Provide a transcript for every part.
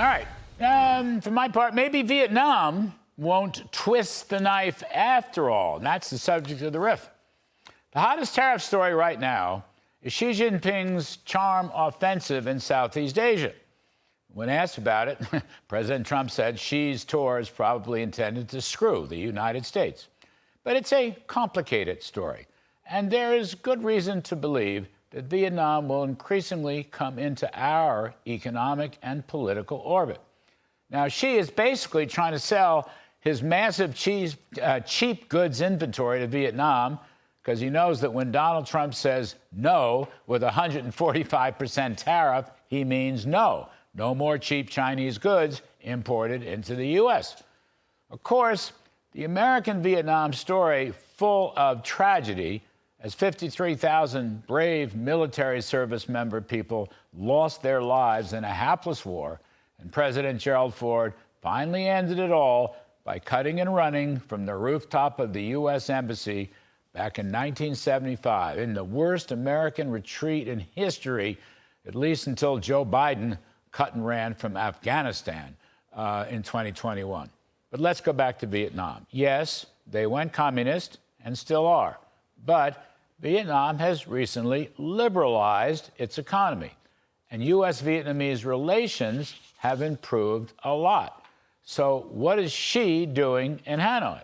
All right. For my part, maybe Vietnam won't twist the knife after all. And that's the subject of the riff. The hottest tariff story right now is Xi Jinping's charm offensive in Southeast Asia. When asked about it, President Trump said Xi's tour is probably intended to screw the United States. But it's a complicated story, and there is good reason to believe that Vietnam will increasingly come into our economic and political orbit. Now, Xi is basically trying to sell his massive cheap goods inventory to Vietnam because he knows that when Donald Trump says no with a 145% tariff, he means no. No more cheap Chinese goods imported into the U.S. Of course, the American-Vietnam story full of tragedy as 53,000 brave military service member people lost their lives in a hapless war, and President Gerald Ford finally ended it all by cutting and running from the rooftop of the U.S. Embassy back in 1975, in the worst American retreat in history, at least until Joe Biden cut and ran from Afghanistan in 2021. But let's go back to Vietnam. Yes, they went communist and still are, but Vietnam has recently liberalized its economy, and U.S.-Vietnamese relations have improved a lot. So what is Xi doing in Hanoi?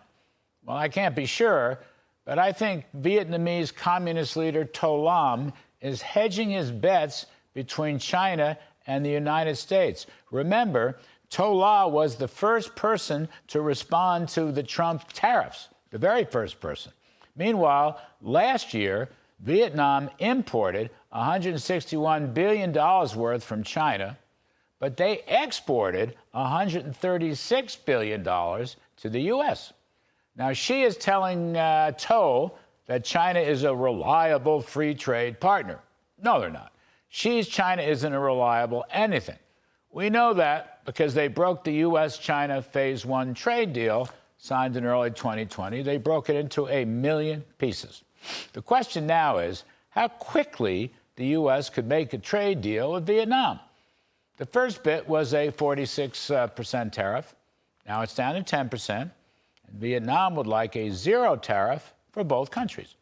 Well, I can't be sure, but I think Vietnamese communist leader To Lam is hedging his bets between China and the United States. Remember, To Lam was the first person to respond to the Trump tariffs, the very first person. Meanwhile, last year, Vietnam imported $161 billion worth from China, but they exported $136 billion to the U.S. Now, Xi is telling To that China is a reliable free trade partner. No, they're not. Xi's China isn't a reliable anything. We know that because they broke the U.S.-China Phase 1 trade deal signed in early 2020. They broke it into 1 million pieces. The question now is how quickly the U.S. could make a trade deal with Vietnam. The first bit was a 46% tariff. Now it's down to 10%. And Vietnam would like a zero tariff for both countries.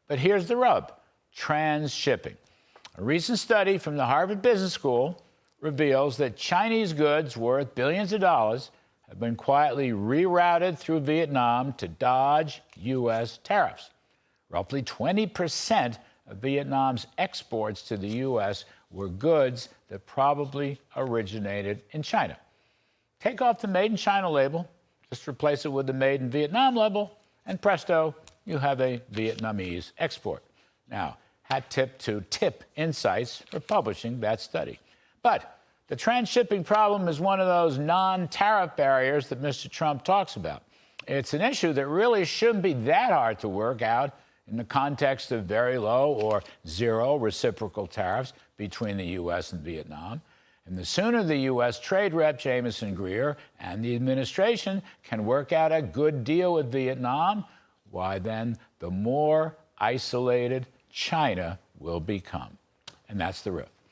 But here's the rub: transshipping. A recent study from the Harvard Business School reveals that Chinese goods worth billions of dollars have been quietly rerouted through Vietnam to dodge U.S. tariffs. Roughly 20% of Vietnam's exports to the U.S. were goods that probably originated in China. Take off the Made in China label, just replace it with the Made in Vietnam label, and presto, you have a Vietnamese export. Now, hat tip to Tip Insights for publishing that study. But the transshipping problem is one of those non-tariff barriers that Mr. Trump talks about. It's an issue that really shouldn't be that hard to work out in the context of very low or zero reciprocal tariffs between the U.S. and Vietnam. And the sooner the U.S. Trade Rep Jamieson Greer and the administration can work out a good deal with Vietnam, why then the more isolated China will become. And that's the riff.